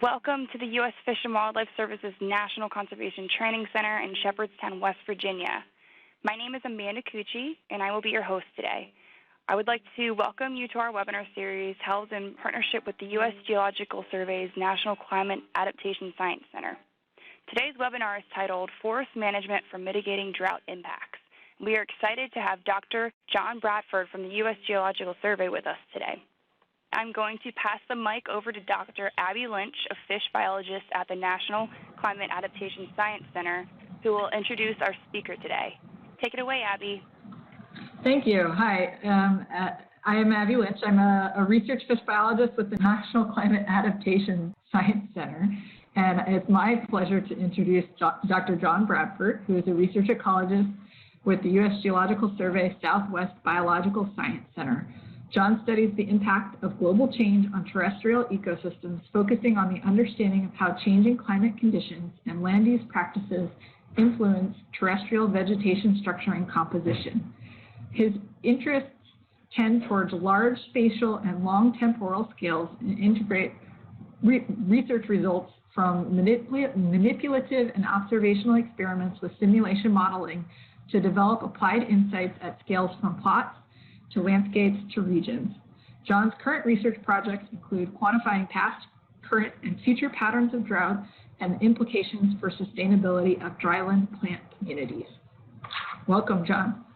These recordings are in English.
Welcome to the U.S. Fish and Wildlife Service's National Conservation Training Center in Shepherdstown, West Virginia. My name is Amanda Cucci, and I will be your host today. I would like to welcome you to our webinar series held in partnership with the U.S. Geological Survey's National Climate Adaptation Science Center. Today's webinar is titled Forest Management for Mitigating Drought Impacts. We are excited to have Dr. John Bradford from the U.S. Geological Survey with us today. I'm going to pass the mic over to Dr. Abby Lynch, a fish biologist at the National Climate Adaptation Science Center, who will introduce our speaker today. Take it away, Abby. Thank you. Hi, I am Abby Lynch. I'm a research fish biologist with the National Climate Adaptation Science Center, and it's my pleasure to introduce Dr. John Bradford, who is a research ecologist with the U.S. Geological Survey Southwest Biological Science Center. John studies the impact of global change on terrestrial ecosystems, focusing on the understanding of how changing climate conditions and land use practices influence terrestrial vegetation structure and composition. His interests tend towards large spatial and long temporal scales and integrate research results from manipulative and observational experiments with simulation modeling to develop applied insights at scales from plots to landscapes to regions. John's current research projects include quantifying past, current, and future patterns of drought and implications for sustainability of dryland plant communities. Welcome, John.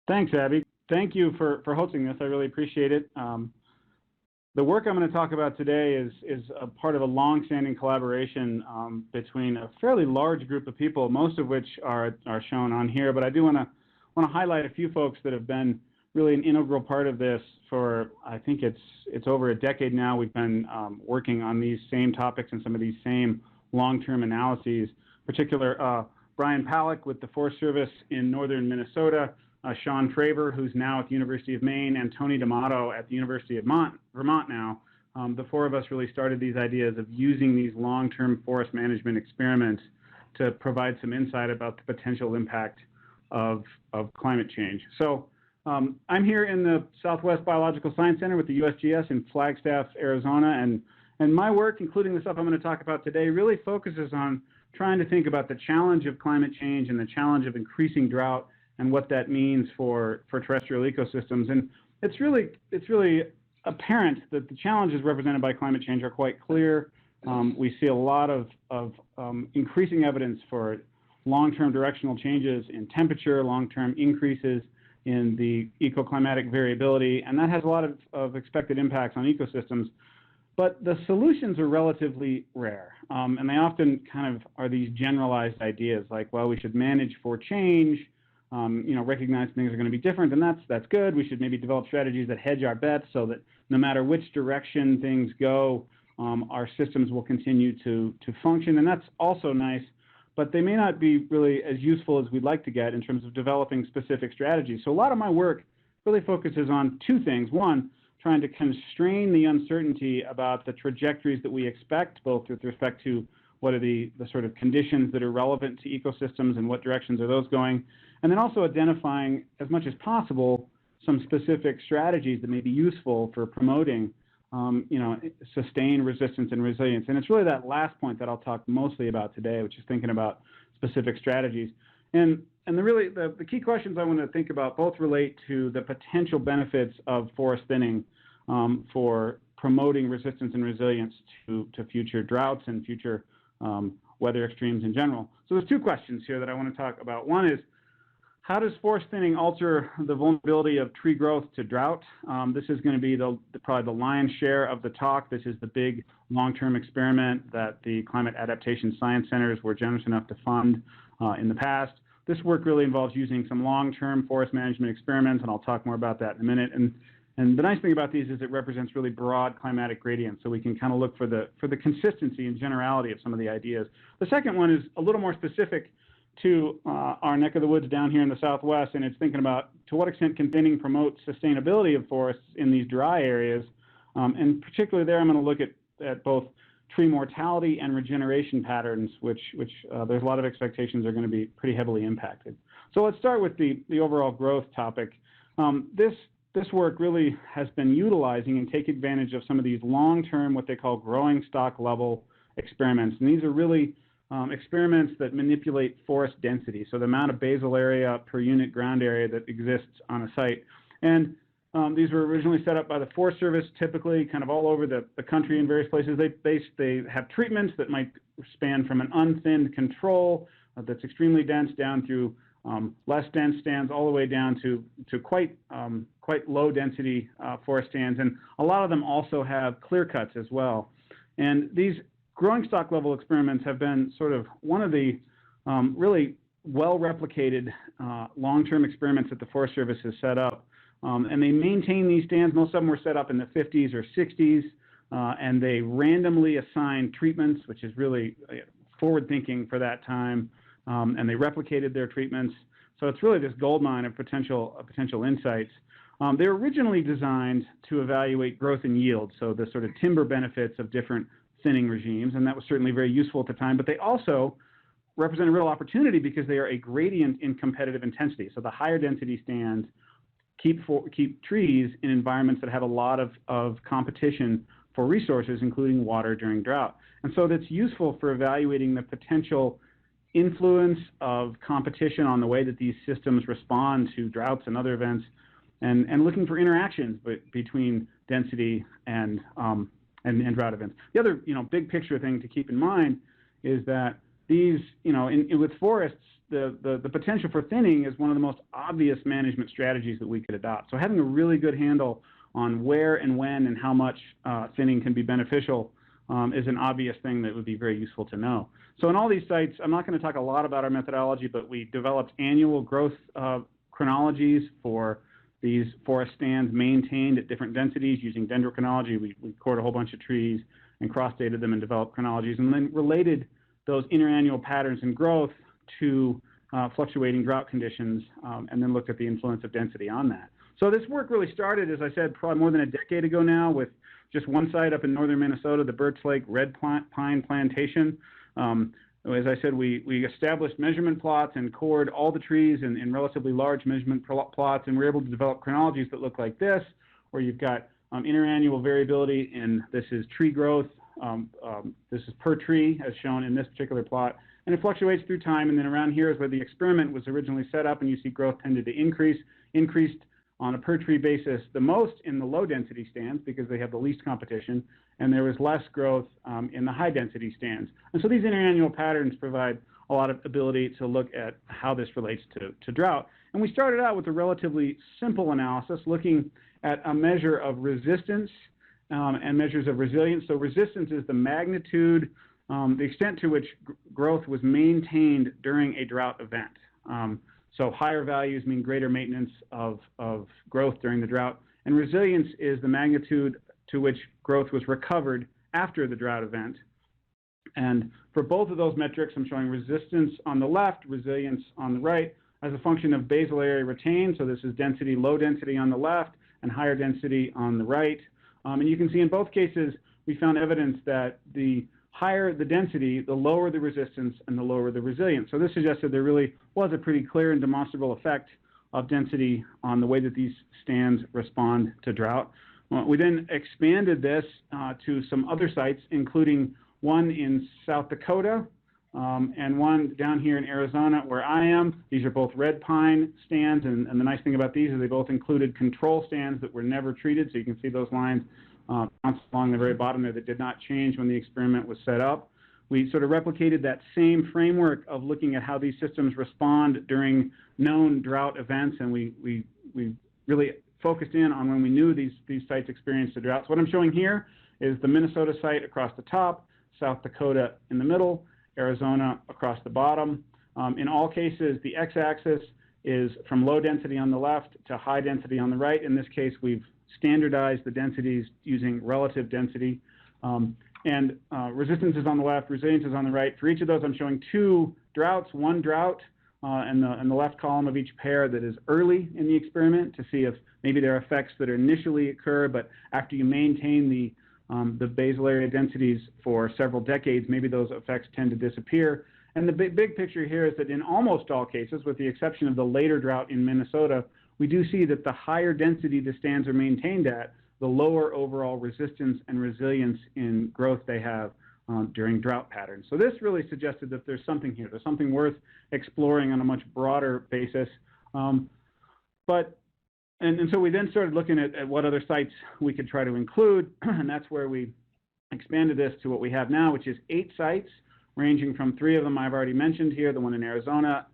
Thanks, Abby. Thank you for hosting this. I really appreciate it. The work I'm going to talk about today is a part of a long-standing collaboration between a fairly large group of people, most of which are shown on here, but I do want to highlight a few folks that have been really an integral part of this for, I think it's over a decade now. We've been working on these same topics and some of these same long-term analyses. In particular, Brian Palak with the Forest Service in northern Minnesota, Sean Fravor, who's now at the University of Maine, and Tony D'Amato at the University of Vermont now. The four of us really started these ideas of using these long-term forest management experiments to provide some insight about the potential impact of climate change. So I'm here in the Southwest Biological Science Center with the USGS in Flagstaff, Arizona, and my work, including the stuff I'm going to talk about today, really focuses on trying to think about the challenge of climate change and the challenge of increasing drought and what that means for terrestrial ecosystems. And it's really apparent that the challenges represented by climate change are quite clear. We see a lot of increasing evidence for long-term directional changes in temperature, long-term increases in the ecoclimatic variability, and that has a lot of expected impacts on ecosystems. But the solutions are relatively rare, and they often kind of are these generalized ideas like, well, we should manage for change, recognize things are going to be different, and that's good. We should maybe develop strategies that hedge our bets so that no matter which direction things go, our systems will continue to function, and that's also nice. But they may not be really as useful as we'd like to get in terms of developing specific strategies. So a lot of my work really focuses on two things. One, trying to constrain the uncertainty about the trajectories that we expect, both with respect to what are the sort of conditions that are relevant to ecosystems and what directions are those going, and then also identifying as much as possible some specific strategies that may be useful for promoting sustained resistance and resilience. And it's really that last point that I'll talk mostly about today, which is thinking about specific strategies. And the key questions I want to think about both relate to the potential benefits of forest thinning for promoting resistance and resilience to future droughts and future weather extremes in general. So there's two questions here that I want to talk about. One is, how does forest thinning alter the vulnerability of tree growth to drought? This is going to be probably the lion's share of the talk. This is the big long-term experiment that the Climate Adaptation Science Centers were generous enough to fund in the past. This work really involves using some long-term forest management experiments, and I'll talk more about that in a minute. And the nice thing about these is it represents really broad climatic gradients, so we can kind of look for the consistency and generality of some of the ideas. The second one is a little more specific to our neck of the woods down here in the Southwest, and it's thinking about to what extent can thinning promote sustainability of forests in these dry areas. And particularly there, I'm going to look at both tree mortality and regeneration patterns, which there's a lot of expectations are going to be pretty heavily impacted. So let's start with the overall growth topic. This this work really has been utilizing and take advantage of some of these long-term, what they call growing stock level experiments. And these are really experiments that manipulate forest density, so the amount of basal area per unit ground area that exists on a site. And these were originally set up by the Forest Service, typically kind of all over the country in various places. They have treatments that might span from an unthinned control that's extremely dense down through less dense stands all the way down to quite low density forest stands. And a lot of them also have clear cuts as well. And these growing stock level experiments have been sort of one of the really well replicated long-term experiments that the Forest Service has set up. And they maintain these stands. Most of them were set up in the 50s or 60s, and they randomly assign treatments, which is really forward thinking for that time, and they replicated their treatments. So it's really this goldmine of potential insights. They were originally designed to evaluate growth and yield, so the sort of timber benefits of different thinning regimes, and that was certainly very useful at the time, but they also represent a real opportunity because they are a gradient in competitive intensity. So the higher density stands keep trees in environments that have a lot of competition for resources, including water during drought. And so that's useful for evaluating the potential influence of competition on the way that these systems respond to droughts and other events, and looking for interactions between density and drought events. The other, big picture thing to keep in mind is that these, with forests, the potential for thinning is one of the most obvious management strategies that we could adopt. So having a really good handle on where and when and how much thinning can be beneficial is an obvious thing that would be very useful to know. So in all these sites, I'm not going to talk a lot about our methodology, but we developed annual growth chronologies for these forest stands maintained at different densities using dendrochronology. We record a whole bunch of trees and cross-dated them and developed chronologies, and then related those interannual patterns in growth to fluctuating drought conditions, and then looked at the influence of density on that. So this work really started, as I said, probably more than a decade ago now, with just one site up in northern Minnesota, the Birch Lake Red Pine Plantation. As I said, we established measurement plots and cored all the trees in relatively large measurement plots, and we're able to develop chronologies that look like this, where you've got interannual variability in this is tree growth, this is per tree as shown in this particular plot, and it fluctuates through time. And then around here is where the experiment was originally set up, and you see growth tended to increased on a per tree basis the most in the low density stands because they have the least competition, and there was less growth in the high density stands. And so these interannual patterns provide a lot of ability to look at how this relates to drought. And we started out with a relatively simple analysis looking at a measure of resistance and measures of resilience. So resistance is the magnitude, the extent to which growth was maintained during a drought event. So higher values mean greater maintenance of growth during the drought. And resilience is the magnitude to which growth was recovered after the drought event. And for both of those metrics, I'm showing resistance on the left, resilience on the right, as a function of basal area retained. So this is density, low density on the left, and higher density on the right. And you can see in both cases, we found evidence that the higher the density, the lower the resistance and the lower the resilience. So this suggested there really was a pretty clear and demonstrable effect of density on the way that these stands respond to drought. We then expanded this to some other sites, including one in South Dakota and one down here in Arizona where I am. These are both red pine stands, and the nice thing about these is they both included control stands that were never treated, so you can see those lines along the very bottom there that did not change when the experiment was set up. We sort of replicated that same framework of looking at how these systems respond during known drought events, and we really focused in on when we knew these sites experienced a drought. So what I'm showing here is the Minnesota site across the top, South Dakota in the middle, Arizona across the bottom. In all cases, the x-axis is from low density on the left to high density on the right. In this case, we've standardized the densities using relative density. And resistance is on the left, resilience is on the right. For each of those, I'm showing two droughts, one drought in the left column of each pair that is early in the experiment to see if maybe there are effects that initially occur, but after you maintain the basal area densities for several decades, maybe those effects tend to disappear. And the big picture here is that in almost all cases, with the exception of the later drought in Minnesota, we do see that the higher density the stands are maintained at, the lower overall resistance and resilience in growth they have during drought patterns. So this really suggested that there's something here. There's something worth exploring on a much broader basis. And so we then started looking at what other sites we could try to include, and that's where we expanded this to what we have now, which is 8 sites, ranging from 3 of them I've already mentioned here, the one in Arizona,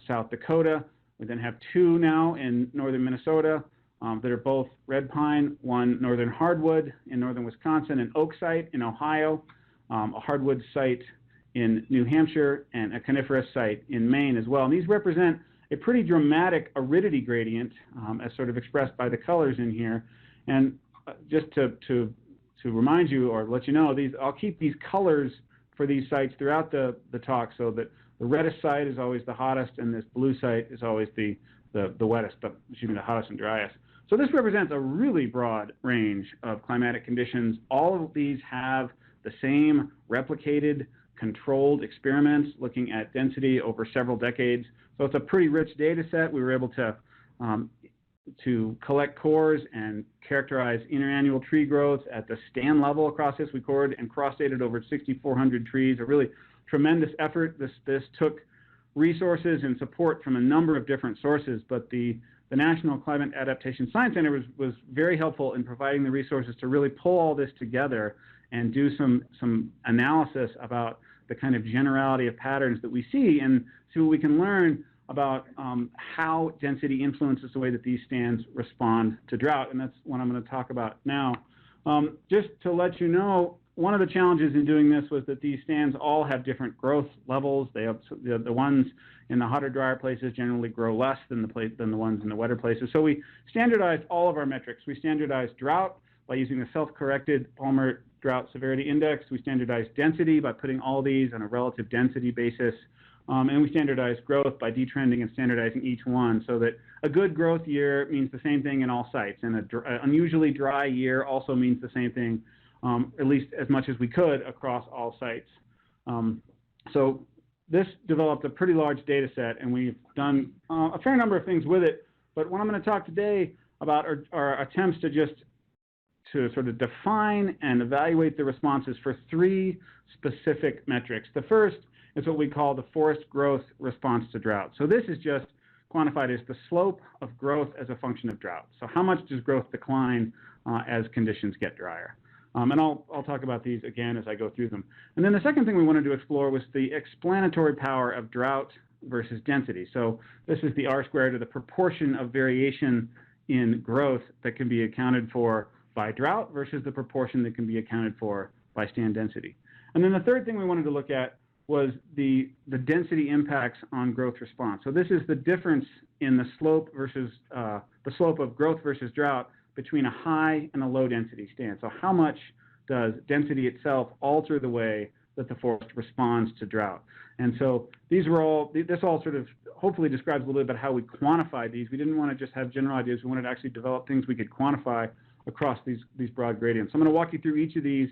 South Dakota. We then have 2 now in northern Minnesota that are both red pine, one northern hardwood in northern Wisconsin, an oak site in Ohio, a hardwood site in New Hampshire, and a coniferous site in Maine as well. And these represent a pretty dramatic aridity gradient, as sort of expressed by the colors in here. And just to remind you or let you know, I'll keep these colors for these sites throughout the talk, so that the reddest site is always the hottest, and this blue site is always the wettest, the hottest and driest. So this represents a really broad range of climatic conditions. All of these have the same replicated, controlled experiments looking at density over several decades. So it's a pretty rich data set. We were able to collect cores and characterize interannual tree growth at the stand level across this. We cored and cross-dated over 6,400 trees, a really tremendous effort. This took resources and support from a number of different sources, but the National Climate Adaptation Science Center was very helpful in providing the resources to really pull all this together and do some analysis about the kind of generality of patterns that we see, and see what we can learn about how density influences the way that these stands respond to drought, and that's what I'm going to talk about now. Just to let you know, one of the challenges in doing this was that these stands all have different growth levels. They have the ones in the hotter, drier places generally grow less than the ones in the wetter places. So we standardized all of our metrics. We standardized drought by using the self-corrected Palmer Drought Severity Index. We standardized density by putting all these on a relative density basis. And we standardized growth by detrending and standardizing each one, so that a good growth year means the same thing in all sites, and an unusually dry year also means the same thing, at least as much as we could across all sites. So this developed a pretty large data set, and we've done a fair number of things with it. But what I'm going to talk today about are attempts to sort of define and evaluate the responses for 3 specific metrics. The first is what we call the forest growth response to drought. So this is just quantified as the slope of growth as a function of drought. So how much does growth decline as conditions get drier? And I'll talk about these again as I go through them. And then the second thing we wanted to explore was the explanatory power of drought versus density. So this is the R-squared, or the proportion of variation in growth that can be accounted for by drought versus the proportion that can be accounted for by stand density. And then the third thing we wanted to look at was the density impacts on growth response. So this is the difference in the slope versus the slope of growth versus drought between a high and a low density stand. So how much does density itself alter the way that the forest responds to drought? And so this all sort of hopefully describes a little bit about how we quantify these. We didn't want to just have general ideas. We wanted to actually develop things we could quantify across these broad gradients. So I'm going to walk you through each of these,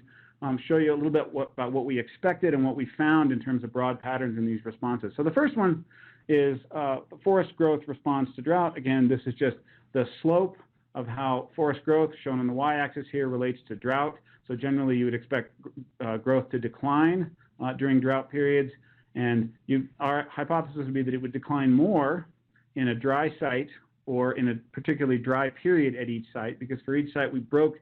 show you a little bit about what we expected and what we found in terms of broad patterns in these responses. So the first one is forest growth response to drought. Again, this is just the slope of how forest growth, shown on the y-axis here, relates to drought. So generally, you would expect growth to decline during drought periods. And our hypothesis would be that it would decline more in a dry site or in a particularly dry period at each site, because for each site, we broke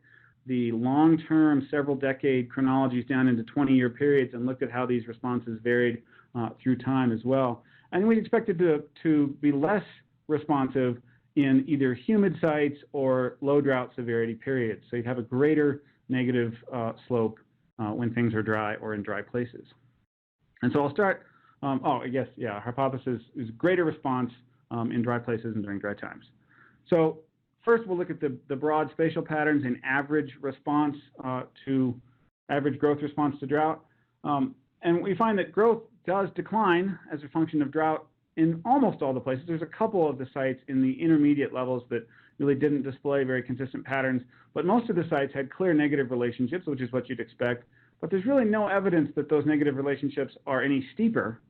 the long-term, several-decade chronologies down into 20-year periods and looked at how these responses varied through time as well. And we expected to be less responsive in either humid sites or low drought severity periods. So you'd have a greater negative slope when things are dry or in dry places. And so I'll start, our hypothesis is greater response in dry places and during dry times. So first, we'll look at the broad spatial patterns in average response average growth response to drought. And we find that growth does decline as a function of drought in almost all the places. There's a couple of the sites in the intermediate levels that really didn't display very consistent patterns, but most of the sites had clear negative relationships, which is what you'd expect. But there's really no evidence that those negative relationships are any steeper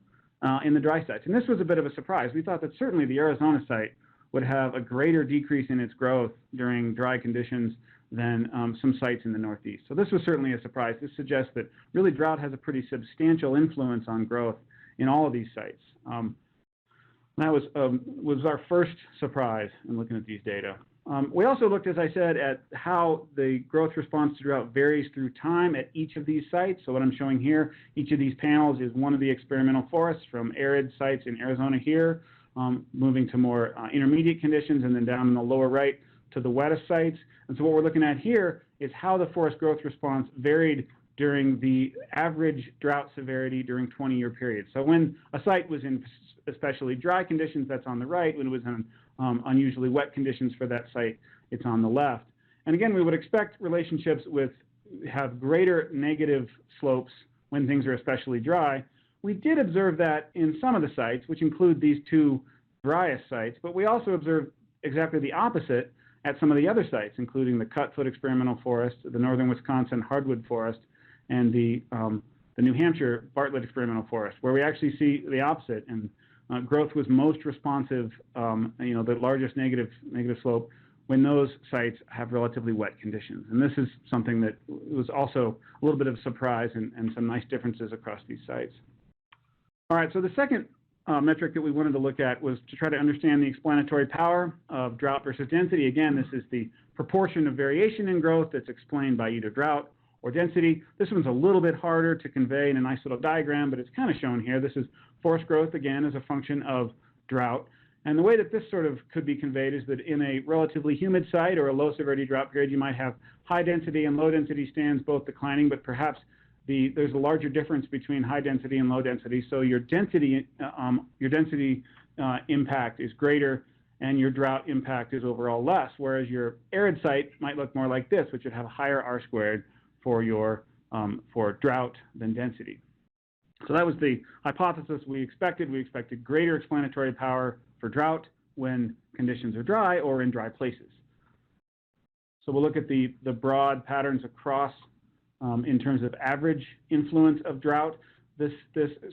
in the dry sites. And this was a bit of a surprise. We thought that certainly the Arizona site would have a greater decrease in its growth during dry conditions than some sites in the Northeast. So this was certainly a surprise. This suggests that really drought has a pretty substantial influence on growth in all of these sites. That was our first surprise in looking at these data. We also looked, as I said, at how the growth response to drought varies through time at each of these sites. So what I'm showing here, each of these panels is one of the experimental forests from arid sites in Arizona here, moving to more intermediate conditions, and then down in the lower right to the wettest sites. And so what we're looking at here is how the forest growth response varied during the average drought severity during 20-year periods. So when a site was in especially dry conditions, that's on the right. When it was in unusually wet conditions for that site, it's on the left. And again, we would expect relationships have greater negative slopes when things are especially dry. We did observe that in some of the sites, which include these two driest sites, but we also observed exactly the opposite at some of the other sites, including the Cutfoot Experimental Forest, the Northern Wisconsin Hardwood Forest, and the New Hampshire Bartlett Experimental Forest, where we actually see the opposite. And growth was most responsive, the largest negative slope, when those sites have relatively wet conditions. And this is something that was also a little bit of a surprise and some nice differences across these sites. All right, so the second metric that we wanted to look at was to try to understand the explanatory power of drought versus density. Again, this is the proportion of variation in growth that's explained by either drought or density. This one's a little bit harder to convey in a nice little diagram, but it's kind of shown here. This is forest growth, again, as a function of drought. And the way that this sort of could be conveyed is that in a relatively humid site or a low severity drought period, you might have high density and low density stands both declining, but perhaps there's a larger difference between high density and low density. So your density impact is greater and your drought impact is overall less, whereas your arid site might look more like this, which would have a higher R squared for your for drought than density. So that was the hypothesis we expected. We expected greater explanatory power for drought when conditions are dry or in dry places. So we'll look at the broad patterns across in terms of average influence of drought. This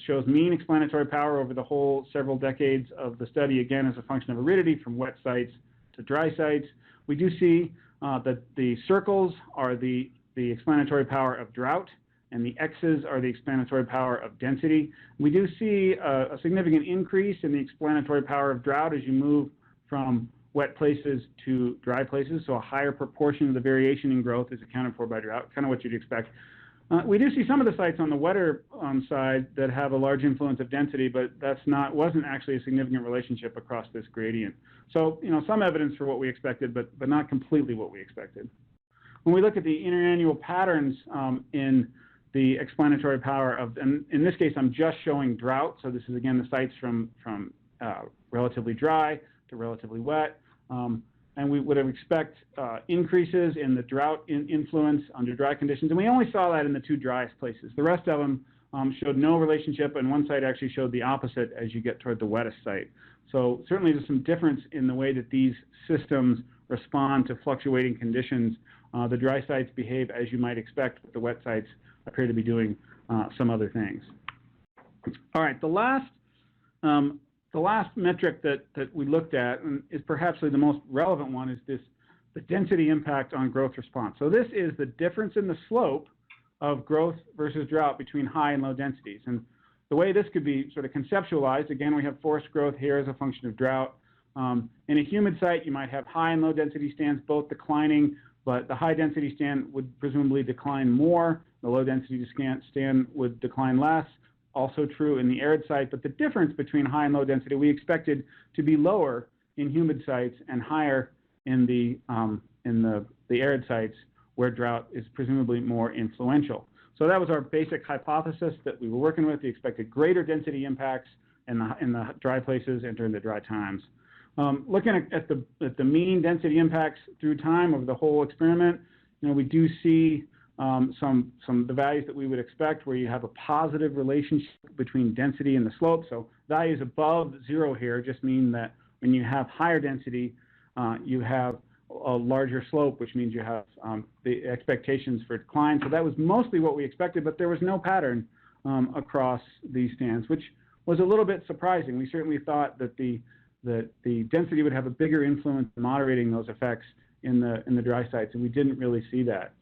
shows mean explanatory power over the whole several decades of the study, again, as a function of aridity from wet sites to dry sites. We do see that the circles are the explanatory power of drought, and the X's are the explanatory power of density. We do see a significant increase in the explanatory power of drought as you move from wet places to dry places, so a higher proportion of the variation in growth is accounted for by drought, kind of what you'd expect. We do see some of the sites on the wetter side that have a large influence of density, but wasn't actually a significant relationship across this gradient. So, some evidence for what we expected, but not completely what we expected. When we look at the interannual patterns in the explanatory power of, and in this case, I'm just showing drought. So this is, again, the sites from relatively dry to relatively wet. And we would expect increases in the drought influence under dry conditions. And we only saw that in the two driest places. The rest of them showed no relationship, and one site actually showed the opposite as you get toward the wettest site. So certainly there's some difference in the way that these systems respond to fluctuating conditions. The dry sites behave as you might expect, but the wet sites appear to be doing some other things. All right, the last metric that we looked at, and is perhaps the most relevant one, is the density impact on growth response. So this is the difference in the slope of growth versus drought between high and low densities. And the way this could be sort of conceptualized, again, we have forest growth here as a function of drought. In a humid site, you might have high and low density stands both declining, but the high density stand would presumably decline more. The low density stand would decline less. Also true in the arid site, but the difference between high and low density we expected to be lower in humid sites and higher in the arid sites where drought is presumably more influential. So that was our basic hypothesis that we were working with. We expected greater density impacts in the dry places and during the dry times. Looking at the mean density impacts through time over the whole experiment, we do see some of the values that we would expect, where you have a positive relationship between density and the slope. So values above 0 here just mean that when you have higher density, you have a larger slope, which means you have the expectations for decline. So that was mostly what we expected, but there was no pattern across these stands, which was a little bit surprising. We certainly thought that the that the density would have a bigger influence in moderating those effects in the dry sites, and we didn't really see that.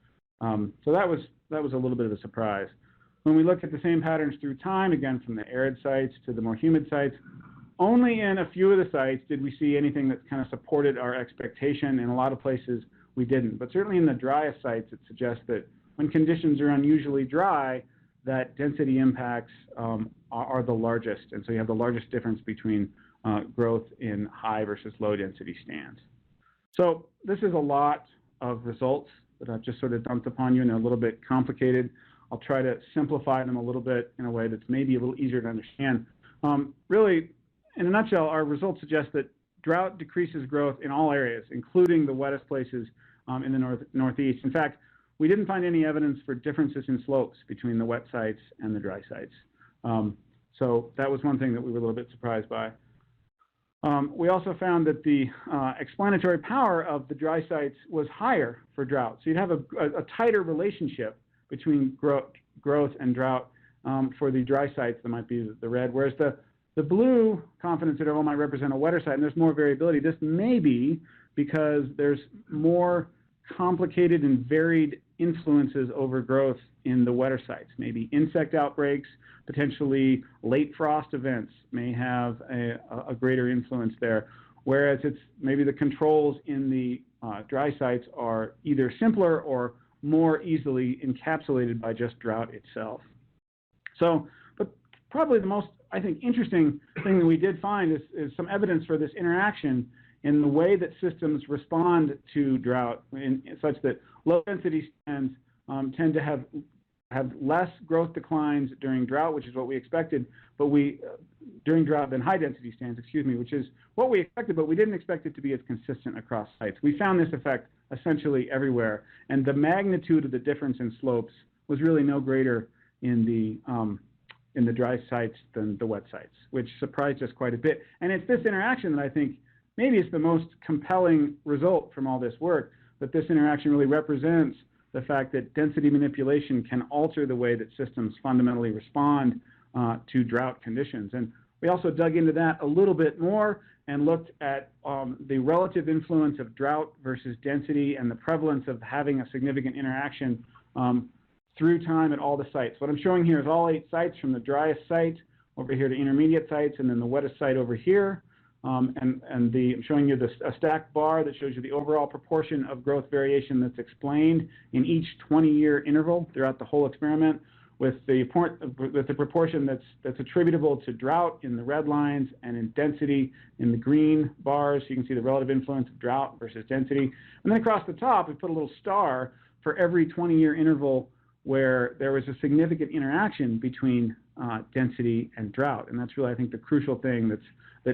So that was a little bit of a surprise. When we look at the same patterns through time, again from the arid sites to the more humid sites, only in a few of the sites did we see anything that kind of supported our expectation. In a lot of places we didn't, but certainly in the driest sites it suggests that when conditions are unusually dry, that density impacts are the largest, and so you have the largest difference between growth in high versus low density stands. So this is a lot of results that I've just sort of dumped upon you, and they're a little bit complicated. I'll try to simplify them a little bit in a way that's maybe a little easier to understand. Really, in a nutshell, our results suggest that drought decreases growth in all areas, including the wettest places in the northeast. In fact, we didn't find any evidence for differences in slopes between the wet sites and the dry sites. So that was one thing that we were a little bit surprised by. We also found that the explanatory power of the dry sites was higher for drought. So you'd have a tighter relationship between growth and drought for the dry sites that might be the red, whereas the blue confidence interval might represent a wetter site, and there's more variability. This may be because there's more complicated and varied influences over growth in the wetter sites. Maybe insect outbreaks, potentially late frost events may have a greater influence there, whereas it's maybe the controls in the dry sites are either simpler or more easily encapsulated by just drought itself. So, but probably the most, I think, interesting thing that we did find is some evidence for this interaction in the way that systems respond to drought, such that low density stands tend to have less growth declines during drought, which is what we expected, but during drought than high density stands, excuse me, which is what we expected, but we didn't expect it to be as consistent across sites. We found this effect essentially everywhere, and the magnitude of the difference in slopes was really no greater in the dry sites than the wet sites, which surprised us quite a bit. And it's this interaction that I think maybe is the most compelling result from all this work, that this interaction really represents the fact that density manipulation can alter the way that systems fundamentally respond to drought conditions. And we also dug into that a little bit more and looked at the relative influence of drought versus density and the prevalence of having a significant interaction through time at all the sites. What I'm showing here is all 8 sites, from the driest site over here to intermediate sites, and then the wettest site over here. I'm showing you a stacked bar that shows you the overall proportion of growth variation that's explained in each 20-year interval throughout the whole experiment, with the proportion that's attributable to drought in the red lines and in density in the green bars. You can see the relative influence of drought versus density. And then across the top, we put a little star for every 20-year interval where there was a significant interaction between density and drought. And that's really, I think, the crucial thing that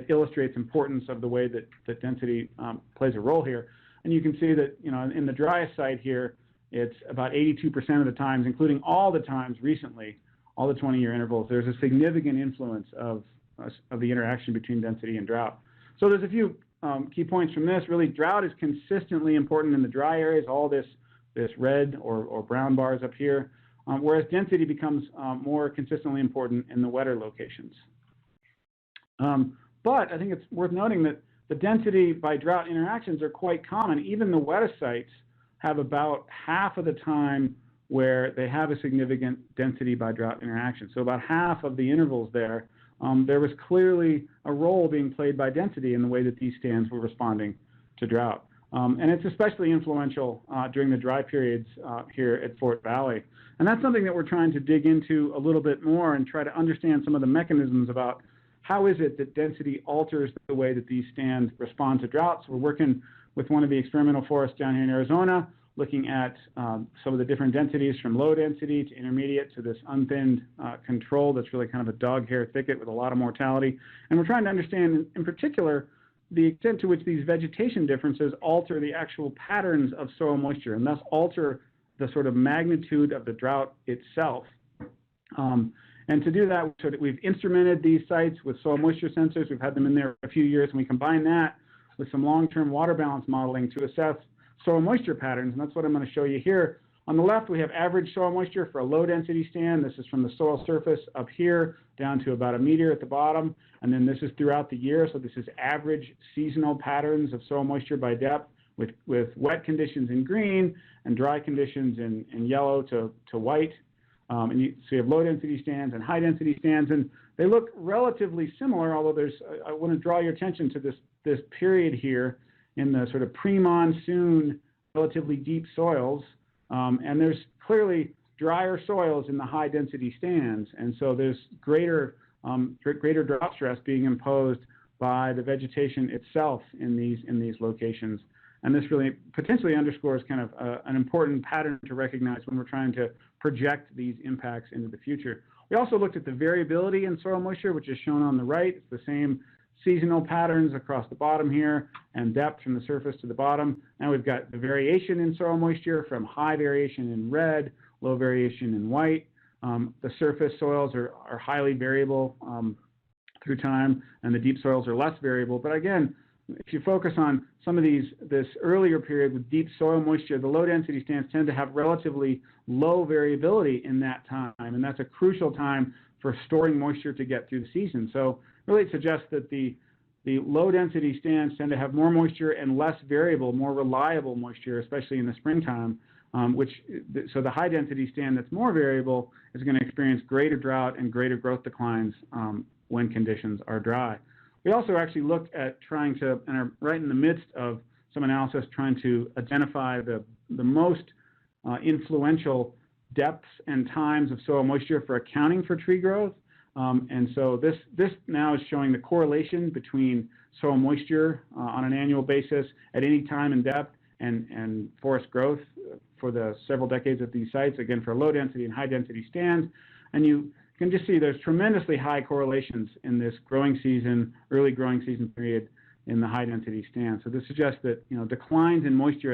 illustrates importance of the way that density plays a role here. And you can see that, in the driest site here, it's about 82% of the times, including all the times recently, all the 20-year intervals, there's a significant influence of the interaction between density and drought. So there's a few key points from this. Really, drought is consistently important in the dry areas, all this red or brown bars up here, whereas density becomes more consistently important in the wetter locations. But I think it's worth noting that the density by drought interactions are quite common. Even the wettest sites have about half of the time where they have a significant density by drought interaction. So about half of the intervals there was clearly a role being played by density in the way that these stands were responding to drought. And it's especially influential during the dry periods here at Fort Valley. And that's something that we're trying to dig into a little bit more and try to understand some of the mechanisms about how is it that density alters the way that these stands respond to droughts. We're working with one of the experimental forests down here in Arizona, looking at some of the different densities from low density to intermediate to this unthinned control that's really kind of a dog hair thicket with a lot of mortality. And we're trying to understand, in particular, the extent to which these vegetation differences alter the actual patterns of soil moisture and thus alter the sort of magnitude of the drought itself. And to do that, we've instrumented these sites with soil moisture sensors. We've had them in there for a few years, and we combine that with some long-term water balance modeling to assess soil moisture patterns. And that's what I'm going to show you here, On the left, we have average soil moisture for a low density stand. This is from the soil surface up here down to about 1 meter at the bottom. And then this is throughout the year. So this is average seasonal patterns of soil moisture by depth with wet conditions in green and dry conditions in yellow to white. So you have low density stands and high density stands, and they look relatively similar, although I want to draw your attention to this period here in the sort of pre-monsoon, relatively deep soils. And there's clearly drier soils in the high density stands. And so there's greater drought stress being imposed by the vegetation itself in these locations. And this really potentially underscores kind of an important pattern to recognize when we're trying to project these impacts into the future. We also looked at the variability in soil moisture, which is shown on the right. It's the same seasonal patterns across the bottom here and depth from the surface to the bottom. Now we've got the variation in soil moisture from high variation in red, low variation in white. The surface soils are highly variable through time, and the deep soils are less variable. But again, if you focus on some of this earlier period with deep soil moisture, the low density stands tend to have relatively low variability in that time, and that's a crucial time for storing moisture to get through the season. So really it suggests that the low density stands tend to have more moisture and less variable, more reliable moisture, especially in the springtime, so the high density stand that's more variable is going to experience greater drought and greater growth declines when conditions are dry. We also actually looked at trying to, and are right in the midst of some analysis, trying to identify the most influential depths and times of soil moisture for accounting for tree growth. And so this now is showing the correlation between soil moisture on an annual basis at any time and depth and forest growth for the several decades at these sites, again, for low density and high density stands. And you can just see there's tremendously high correlations in this growing season, early growing season period in the high density stand. So this suggests that declines in moisture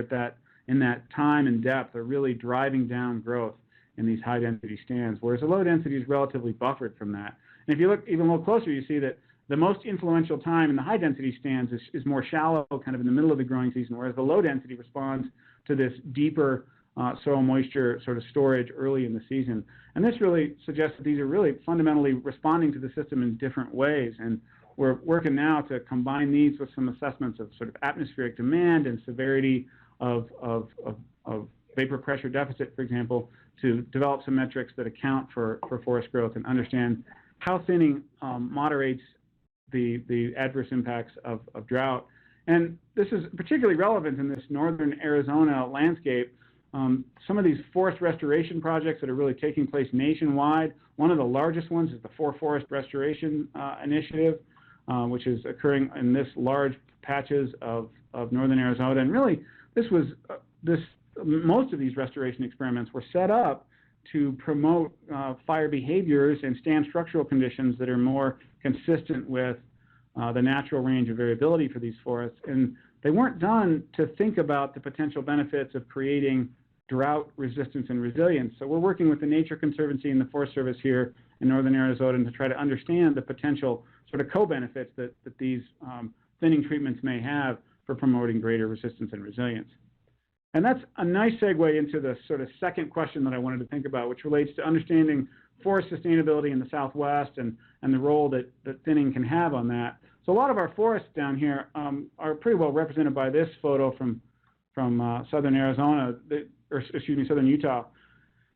in that time and depth are really driving down growth in these high density stands, whereas the low density is relatively buffered from that. And if you look even a little closer, you see that the most influential time in the high density stands is more shallow, kind of in the middle of the growing season, whereas the low density responds to this deeper soil moisture sort of storage early in the season. And this really suggests that these are really fundamentally responding to the system in different ways. And we're working now to combine these with some assessments of sort of atmospheric demand and severity of vapor pressure deficit, for example, to develop some metrics that account for forest growth and understand how thinning moderates the adverse impacts of drought. And this is particularly relevant in this northern Arizona landscape. Some of these forest restoration projects that are really taking place nationwide, one of the largest ones is the Forest Restoration Initiative, which is occurring in this large patches of northern Arizona. And really, most of these restoration experiments were set up to promote fire behaviors and stand structural conditions that are more consistent with the natural range of variability for these forests. And they weren't done to think about the potential benefits of creating drought resistance and resilience. So we're working with the Nature Conservancy and the Forest Service here in northern Arizona to try to understand the potential sort of co-benefits that these thinning treatments may have for promoting greater resistance and resilience. And that's a nice segue into the sort of second question that I wanted to think about, which relates to understanding forest sustainability in the Southwest and the role that thinning can have on that. So a lot of our forests down here are pretty well represented by this photo from southern Arizona, southern Utah.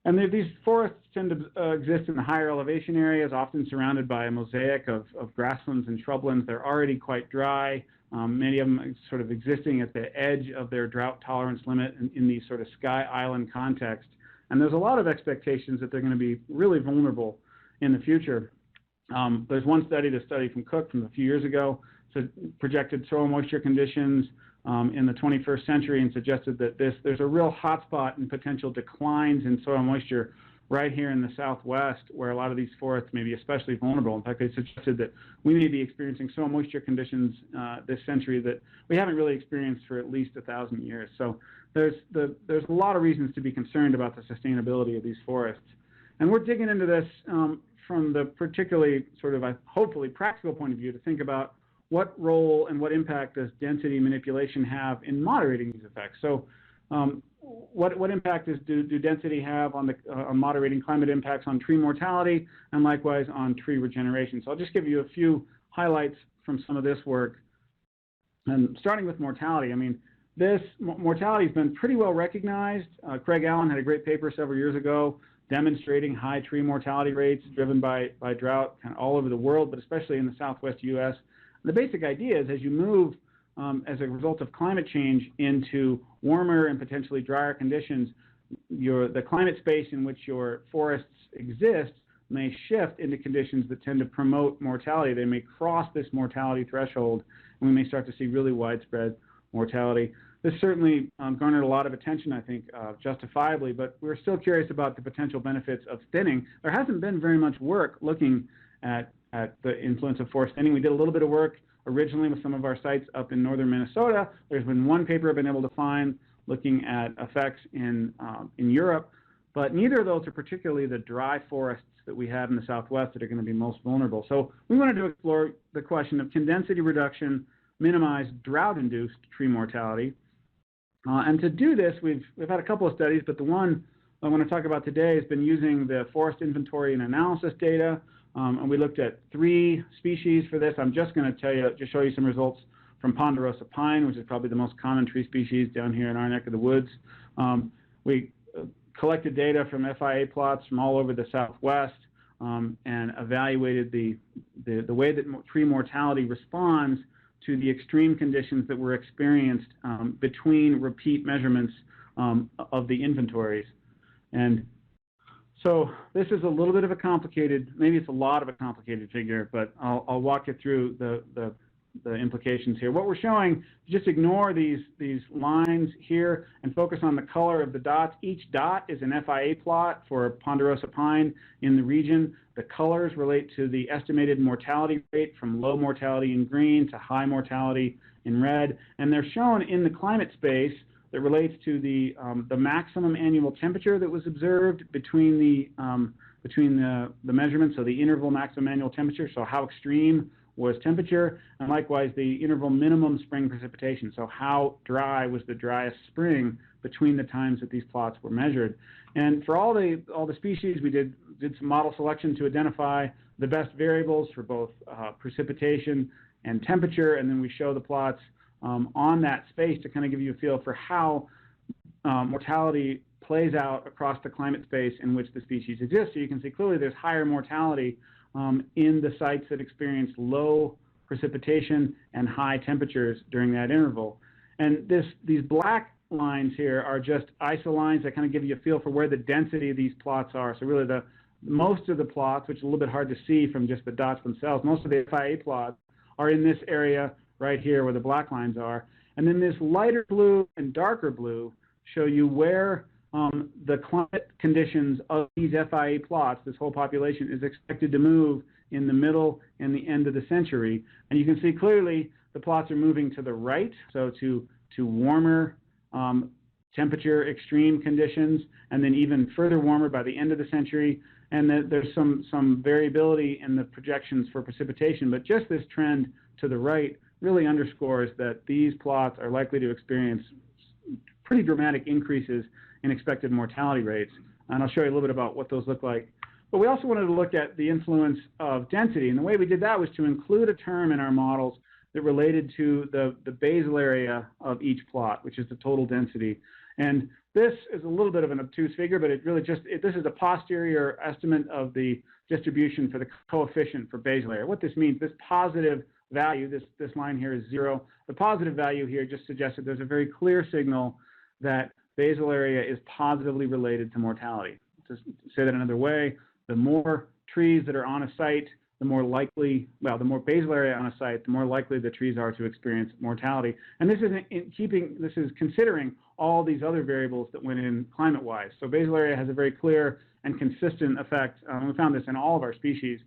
And these forests tend to exist in the higher elevation areas, often surrounded by a mosaic of grasslands and shrublands. They're already quite dry. Many of them sort of existing at the edge of their drought tolerance limit in these sort of sky island context. And there's a lot of expectations that they're going to be really vulnerable in the future. There's one study, the study from Cook from a few years ago, projected soil moisture conditions in the 21st century and suggested that there's a real hotspot in potential declines in soil moisture right here in the Southwest, where a lot of these forests may be especially vulnerable. In fact, they suggested that we may be experiencing soil moisture conditions this century that we haven't really experienced for at least 1,000 years. So there's a lot of reasons to be concerned about the sustainability of these forests. And we're digging into this from the particularly sort of, hopefully, practical point of view to think about what role and what impact does density manipulation have in moderating these effects. So what impact do density have on moderating climate impacts on tree mortality and likewise on tree regeneration? So I'll just give you a few highlights from some of this work. And starting with mortality, I mean, mortality has been pretty well recognized. Craig Allen had a great paper several years ago demonstrating high tree mortality rates driven by drought kind of all over the world, but especially in the Southwest U.S. The basic idea is as you move as a result of climate change into warmer and potentially drier conditions, the climate space in which your forests exist may shift into conditions that tend to promote mortality. They may cross this mortality threshold, and we may start to see really widespread mortality. This certainly garnered a lot of attention, I think, justifiably, but we're still curious about the potential benefits of thinning. There hasn't been very much work looking at the influence of forest thinning. We did a little bit of work originally with some of our sites up in northern Minnesota. There's been one paper I've been able to find looking at effects in Europe, but neither of those are particularly the dry forests that we have in the Southwest that are going to be most vulnerable. So we wanted to explore the question of can density reduction minimize drought-induced tree mortality? And to do this, we've had a couple of studies, but the one I want to talk about today has been using the forest inventory and analysis data. And we looked at 3 species for this. I'm just going to show you some results from ponderosa pine, which is probably the most common tree species down here in our neck of the woods. We collected data from FIA plots from all over the Southwest and evaluated the way that tree mortality responds to the extreme conditions that were experienced between repeat measurements of the inventories. And so this is a little bit of a complicated, maybe it's a lot of a complicated figure, but I'll walk you through the implications here. What we're showing, just ignore these lines here and focus on the color of the dots. Each dot is an FIA plot for ponderosa pine in the region. The colors relate to the estimated mortality rate from low mortality in green to high mortality in red. And they're shown in the climate space that relates to the maximum annual temperature that was observed between the measurements, so the interval maximum annual temperature, so how extreme was temperature, and likewise the interval minimum spring precipitation, so how dry was the driest spring between the times that these plots were measured. And for all the species, we did some model selection to identify the best variables for both precipitation and temperature, and then we show the plots on that space to kind of give you a feel for how mortality plays out across the climate space in which the species exist. So you can see clearly there's higher mortality in the sites that experience low precipitation and high temperatures during that interval. And these black lines here are just isolines that kind of give you a feel for where the density of these plots are. So really most of the plots, which is a little bit hard to see from just the dots themselves, most of the FIA plots are in this area right here where the black lines are. And then this lighter blue and darker blue show you where the climate conditions of these FIA plots, this whole population, is expected to move in the middle and the end of the century. And you can see clearly the plots are moving to the right, so to warmer temperature extreme conditions, and then even further warmer by the end of the century. And there's some variability in the projections for precipitation, but just this trend to the right really underscores that these plots are likely to experience pretty dramatic increases in expected mortality rates. And I'll show you a little bit about what those look like. But we also wanted to look at the influence of density. And the way we did that was to include a term in our models that related to the basal area of each plot, which is the total density. And this is a little bit of an obtuse figure, but it really this is a posterior estimate of the distribution for the coefficient for basal area. What this means, this positive value, this line here is 0. The positive value here just suggests that there's a very clear signal that basal area is positively related to mortality. To say that another way, the more trees that are on a site, the more likely, well, the more basal area on a site, the more likely the trees are to experience mortality. And this is considering all these other variables that went in climate-wise. So basal area has a very clear and consistent effect. We found this in all of our species.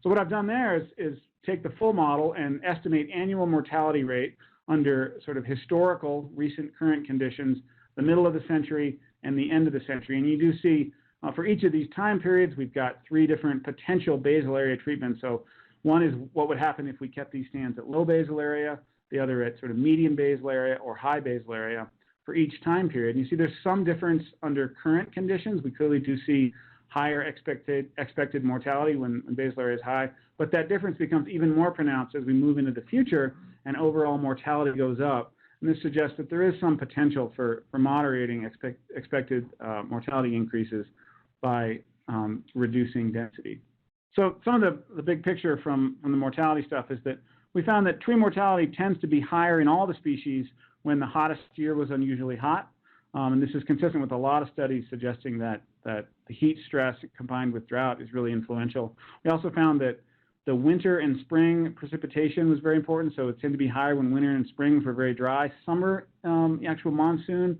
So what I've done there is take the full model and estimate annual mortality rate under sort of historical, recent, current conditions, the middle of the century and the end of the century. And you do see for each of these time periods, we've got 3 different potential basal area treatments. So one is what would happen if we kept these stands at low basal area, the other at sort of medium basal area or high basal area. for each time period. And you see there's some difference under current conditions. We clearly do see higher expected mortality when basal area is high, but that difference becomes even more pronounced as we move into the future and overall mortality goes up. And this suggests that there is some potential for moderating expected mortality increases by reducing density. So some of the big picture from the mortality stuff is that we found that tree mortality tends to be higher in all the species when the hottest year was unusually hot. And this is consistent with a lot of studies suggesting that the heat stress combined with drought is really influential. We also found that the winter and spring precipitation was very important, so it tended to be higher when winter and springs were very dry. Summer, actual monsoon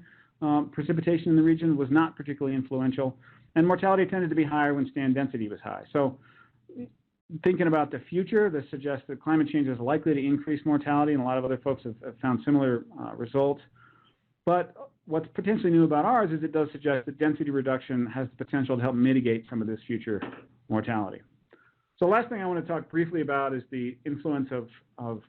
precipitation in the region was not particularly influential, and mortality tended to be higher when stand density was high. So thinking about the future, this suggests that climate change is likely to increase mortality, and a lot of other folks have found similar results. But what's potentially new about ours is it does suggest that density reduction has the potential to help mitigate some of this future mortality. So last thing I want to talk briefly about is the influence of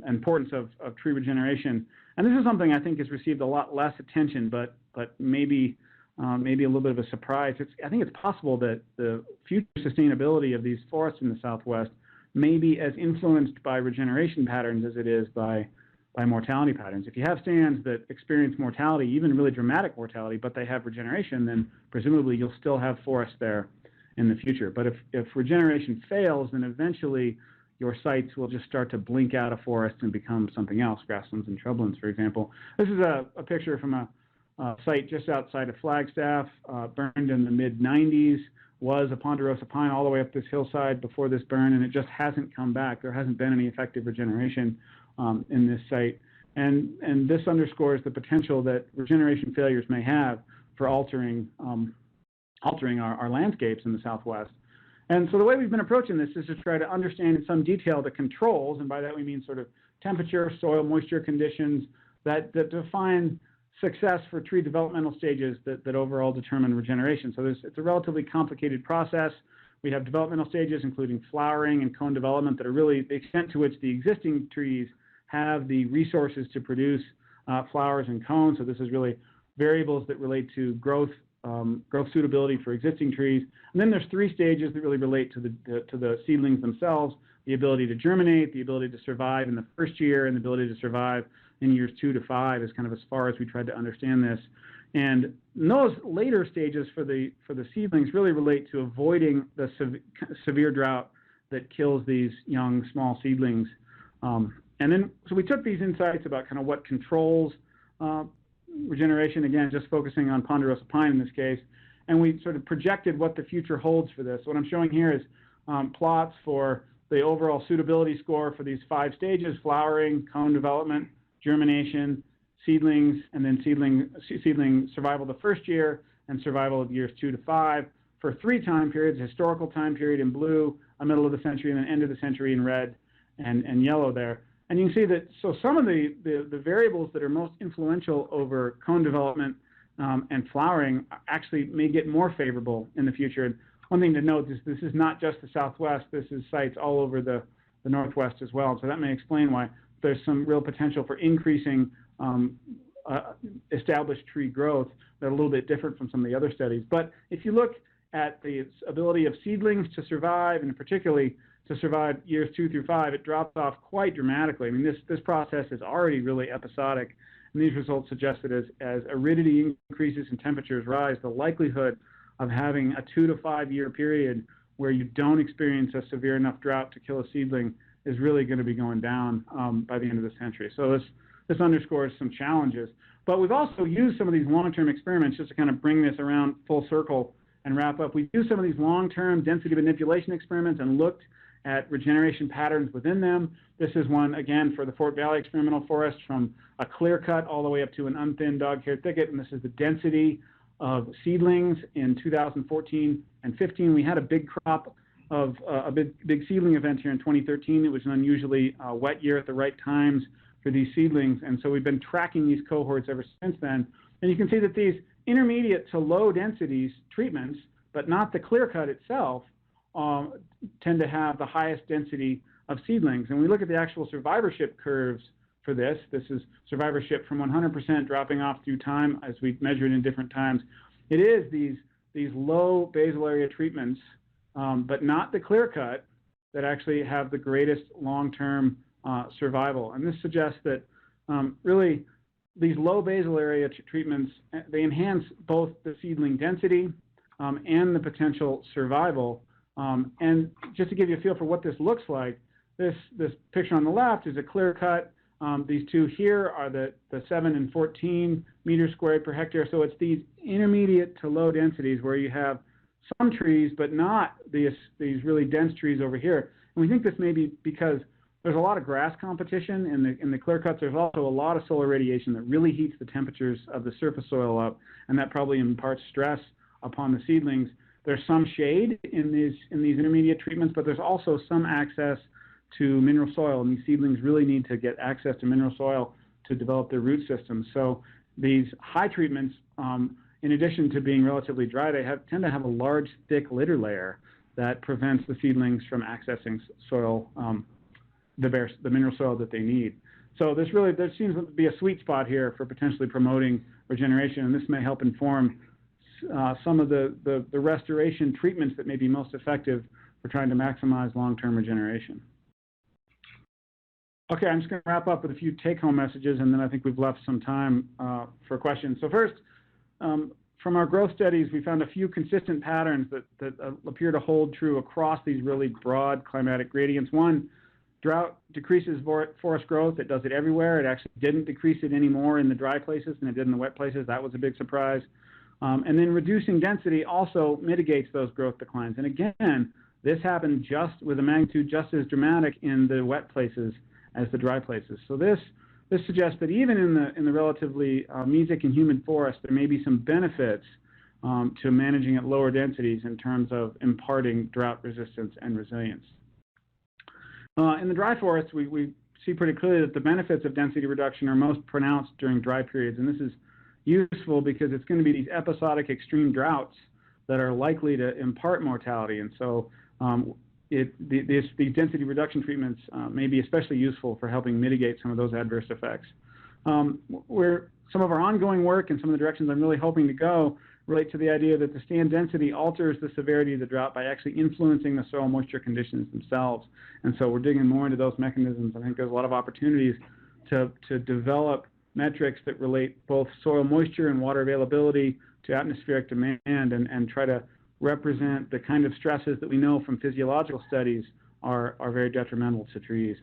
importance of tree regeneration. And this is something I think has received a lot less attention, but maybe a little bit of a surprise. I think it's possible that the future sustainability of these forests in the Southwest may be as influenced by regeneration patterns as it is by mortality patterns. If you have stands that experience mortality, even really dramatic mortality, but they have regeneration, then presumably you'll still have forests there in the future. But if regeneration fails, then eventually your sites will just start to blink out of forests and become something else, grasslands and shrublands, for example. This is a picture from a site just outside of Flagstaff, burned in the mid-90s, was a ponderosa pine all the way up this hillside before this burn, and it just hasn't come back. There hasn't been any effective regeneration in this site. And this underscores the potential that regeneration failures may have for altering our landscapes in the Southwest. And so the way we've been approaching this is to try to understand in some detail the controls, and by that we mean sort of temperature, soil, moisture conditions that define success for tree developmental stages that overall determine regeneration. So it's a relatively complicated process. We have developmental stages, including flowering and cone development, that are really the extent to which the existing trees have the resources to produce flowers and cones. So this is really variables that relate to growth suitability for existing trees. And then there's three stages that really relate to the seedlings themselves: the ability to germinate, the ability to survive in the first year, and the ability to survive in years 2 to 5 is kind of as far as we tried to understand this. And those later stages for the seedlings really relate to avoiding the severe drought that kills these young, small seedlings. And then, so we took these insights about kind of what controls regeneration, again, just focusing on ponderosa pine in this case, and we sort of projected what the future holds for this. What I'm showing here is plots for the overall suitability score for these 5 stages: flowering, cone development, germination, seedlings, and then seedling survival the first year and survival of years 2 to 5 for 3 time periods: historical time period in blue, a middle of the century, and an end of the century in red and yellow there. And you can see that, so some of the variables that are most influential over cone development and flowering actually may get more favorable in the future. And one thing to note is this is not just the Southwest, this is sites all over the Northwest as well. So that may explain why there's some real potential for increasing established tree growth that are a little bit different from some of the other studies. But if you look at the ability of seedlings to survive, and particularly to survive years 2 through 5, it drops off quite dramatically. I mean, this process is already really episodic, and these results suggest that as aridity increases and temperatures rise, the likelihood of having a 2 to 5 year period where you don't experience a severe enough drought to kill a seedling is really going to be going down by the end of the century. So this underscores some challenges. But we've also used some of these long-term experiments just to kind of bring this around full circle and wrap up. We've used some of these long-term density manipulation experiments and looked at regeneration patterns within them. This is one, again, for the Fort Valley Experimental Forest, from a clear cut all the way up to an unthinned dog-hair thicket, and this is the density of seedlings in 2014 and 15. We had a big crop of a big seedling event here in 2013. It was an unusually wet year at the right times for these seedlings, and so we've been tracking these cohorts ever since then. And you can see that these intermediate to low densities treatments, but not the clear cut itself, tend to have the highest density of seedlings. And we look at the actual survivorship curves for this. This is survivorship from 100% dropping off through time as we measured in different times. It is these low basal area treatments, but not the clear cut, that actually have the greatest long-term survival. And this suggests that really these low basal area treatments, they enhance both the seedling density and the potential survival. And just to give you a feel for what this looks like, this picture on the left is a clear cut. These two here are the 7 and 14 meters squared per hectare. So it's these intermediate to low densities where you have some trees, but not these really dense trees over here. And we think this may be because there's a lot of grass competition in the clear cuts. There's also a lot of solar radiation that really heats the temperatures of the surface soil up, and that probably imparts stress upon the seedlings. There's some shade in these intermediate treatments, but there's also some access to mineral soil, and these seedlings really need to get access to mineral soil to develop their root systems. So these high treatments, in addition to being relatively dry, they tend to have a large, thick litter layer that prevents the seedlings from accessing soil, the mineral soil that they need. So there seems to be a sweet spot here for potentially promoting regeneration, and this may help inform some of the restoration treatments that may be most effective for trying to maximize long-term regeneration. Okay, I'm just going to wrap up with a few take-home messages, and then I think we've left some time for questions. So first, from our growth studies, we found a few consistent patterns that appear to hold true across these really broad climatic gradients. One, drought decreases forest growth. It does it everywhere. It actually didn't decrease it any more in the dry places than it did in the wet places. That was a big surprise. And then reducing density also mitigates those growth declines. And again, this happened just with a magnitude just as dramatic in the wet places as the dry places. So this suggests that even in the relatively mesic and humid forest, there may be some benefits to managing at lower densities in terms of imparting drought resistance and resilience. In the dry forests, we see pretty clearly that the benefits of density reduction are most pronounced during dry periods, and this is useful because it's going to be these episodic extreme droughts that are likely to impart mortality, and so these density reduction treatments may be especially useful for helping mitigate some of those adverse effects. Some of our ongoing work and some of the directions I'm really hoping to go relate to the idea that the stand density alters the severity of the drought by actually influencing the soil moisture conditions themselves. And so we're digging more into those mechanisms. I think there's a lot of opportunities to develop metrics that relate both soil moisture and water availability to atmospheric demand and try to represent the kind of stresses that we know from physiological studies are very detrimental to trees.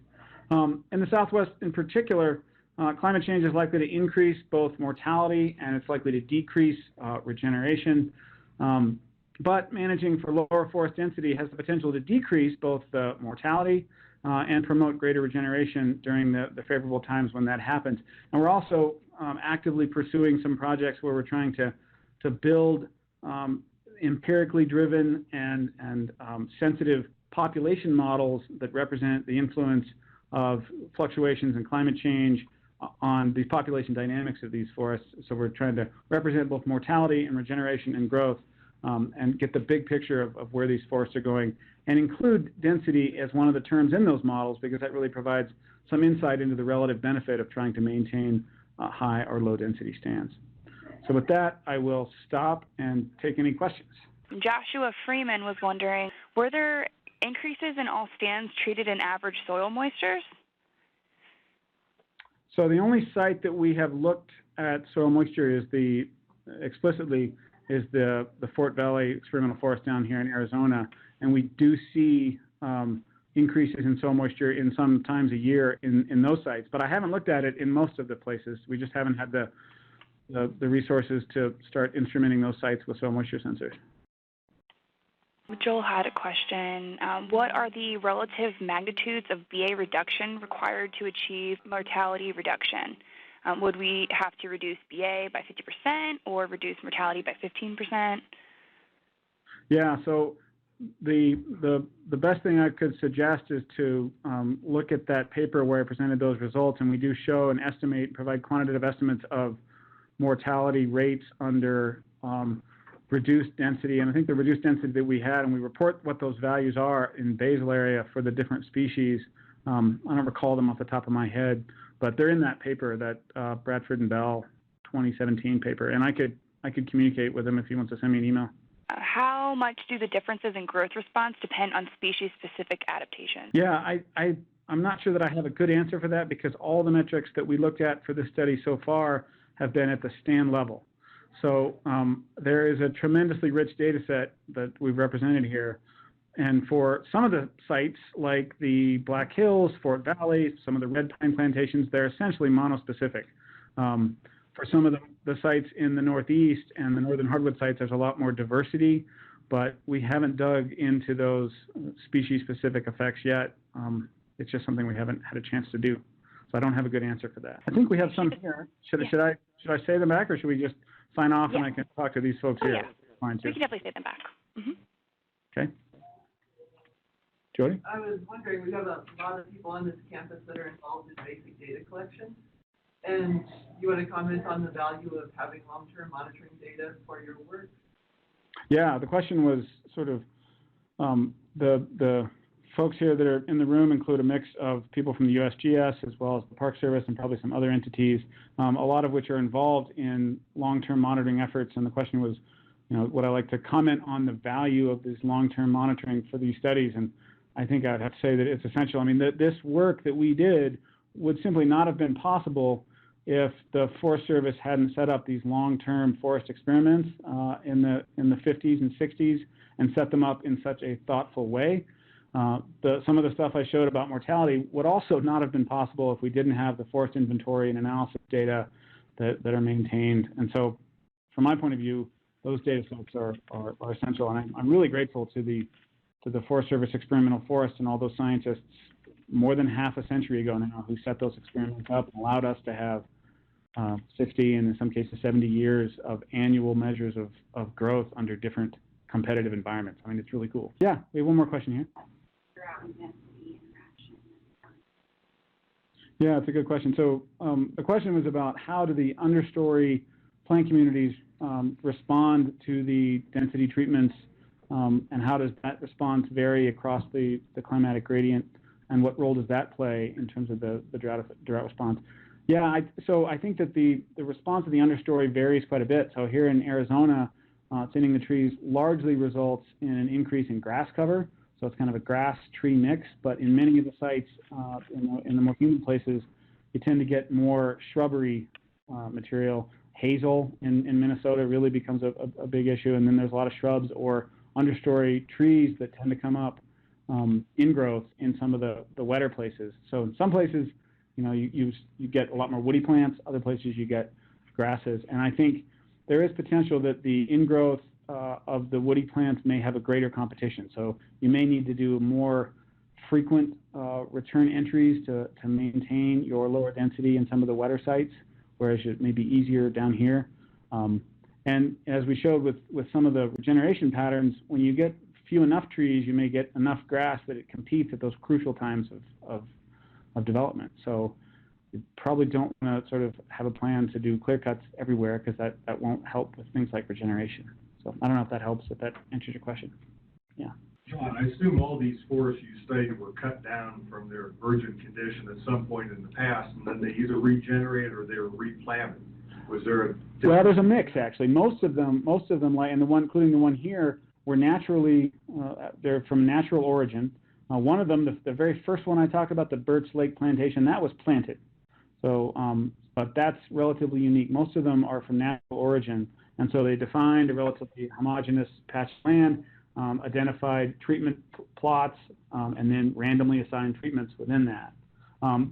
In the Southwest in particular, climate change is likely to increase both mortality and it's likely to decrease regeneration. But managing for lower forest density has the potential to decrease both the mortality and promote greater regeneration during the favorable times when that happens. And we're also actively pursuing some projects where we're trying to build empirically driven and sensitive population models that represent the influence of fluctuations in climate change on the population dynamics of these forests. So we're trying to represent both mortality and regeneration and growth and get the big picture of where these forests are going and include density as one of the terms in those models because that really provides some insight into the relative benefit of trying to maintain high or low density stands. So with that, I will stop and take any questions. Joshua Freeman was wondering, were there increases in all stands treated in average soil moistures? So the only site that we have looked at soil moisture is the Fort Valley Experimental Forest down here in Arizona, and we do see increases in soil moisture in some times a year in those sites. But I haven't looked at it in most of the places. We just haven't had the resources to start instrumenting those sites with soil moisture sensors. Joel had a question. What are the relative magnitudes of BA reduction required to achieve mortality reduction? Would we have to reduce BA by 50% or reduce mortality by 15%? Yeah, so the best thing I could suggest is to look at that paper where I presented those results, and we do show and estimate, provide quantitative estimates of mortality rates under reduced density. And I think the reduced density that we had, and we report what those values are in basal area for the different species. I don't recall them off the top of my head, But they're in that paper, that Bradford and Bell 2017 paper, and I could communicate with him if he wants to send me an email. How much do the differences in growth response depend on species-specific adaptation? Yeah, I'm not sure that I have a good answer for that, because all the metrics that we looked at for this study so far have been at the stand level. So there is a tremendously rich data set that we've represented here. And for some of the sites, like the Black Hills, Fort Valley, some of the red pine plantations, they're essentially monospecific. For some of the sites in the Northeast and the northern hardwood sites, there's a lot more diversity, but we haven't dug into those species-specific effects yet. It's just something we haven't had a chance to do. So I don't have a good answer for that. I think we have some here. Should I say them back, or should we just sign off and I can talk to these folks here? Yeah. Fine, too. We can definitely say them back. Okay. Jody? I was wondering, we have a lot of people on this campus that are involved in basic data collection. And you want to comment on the value of having long-term monitoring data for your work? Yeah, the question was sort of the folks here that are in the room include a mix of people from the USGS as well as the Park Service and probably some other entities, a lot of which are involved in long-term monitoring efforts. And the question was, would I like to comment on the value of this long-term monitoring for these studies? And I think I'd have to say that it's essential. I mean, this work that we did would simply not have been possible if the Forest Service hadn't set up these long-term forest experiments in the 50s and 60s and set them up in such a thoughtful way. Some of the stuff I showed about mortality would also not have been possible if we didn't have the forest inventory and analysis data that are maintained. And so, from my point of view, those data sets are essential. And I'm really grateful to the Forest Service Experimental Forest and all those scientists more than half a century ago now who set those experiments up and allowed us to have 60 and in some cases 70 years of annual measures of growth under different competitive environments. I mean, it's really cool. Yeah, we have one more question here. Yeah, it's a good question. So the question was about how do the understory plant communities respond to the density treatments, and how does that response vary across the climatic gradient, and what role does that play in terms of the drought response? Yeah, so I think that the response of the understory varies quite a bit. So here in Arizona, thinning the trees largely results in an increase in grass cover. So it's kind of a grass-tree mix. But in many of the sites, in the more humid places, you tend to get more shrubbery material. Hazel in Minnesota really becomes a big issue. And then there's a lot of shrubs or understory trees that tend to come up in growth in some of the wetter places. So in some places, you get a lot more woody plants. Other places you get grasses. And I think there is potential that the ingrowth of the woody plants may have a greater competition. So you may need to do more frequent return entries to maintain your lower density in some of the wetter sites, whereas it may be easier down here. And as we showed with some of the regeneration patterns, when you get few enough trees, you may get enough grass that it competes at those crucial times of development. So you probably don't want to sort of have a plan to do clear cuts everywhere, because that won't help with things like regeneration. So I don't know if that helps, if that answers your question. Yeah. John, I assume all these forests you studied were cut down from their virgin condition at some point in the past, and then they either regenerated or they were replanted. Was there a Well, there's a mix, actually. Most of them, like, and the one, including the one here, were naturally, they're from natural origin. One of them, the very first one I talked about, the Birch Lake Plantation, that was planted. So, but that's relatively unique. Most of them are from natural origin. And so they defined a relatively homogeneous patch of land, identified treatment plots, and then randomly assigned treatments within that.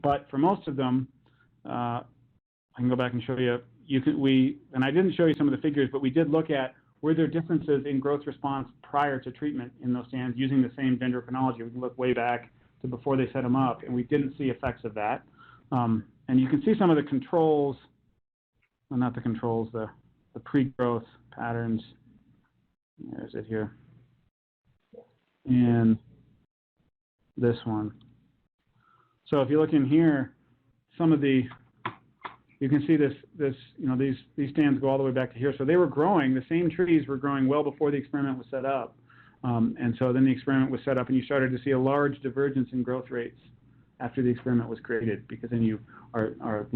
But for most of them, I can go back and show you. And I didn't show you some of the figures, but we did look at were there differences in growth response prior to treatment in those stands using the same dendrochronology. We can look way back to before they set them up, and we didn't see effects of that. And you can see some of the controls, well, not the controls, the pre-growth patterns. There's it here. And this one. So if you look in here, some of the, you can see these stands go all the way back to here. So they were growing, the same trees were growing well before the experiment was set up. And so then the experiment was set up and you started to see a large divergence in growth rates after the experiment was created, because then you are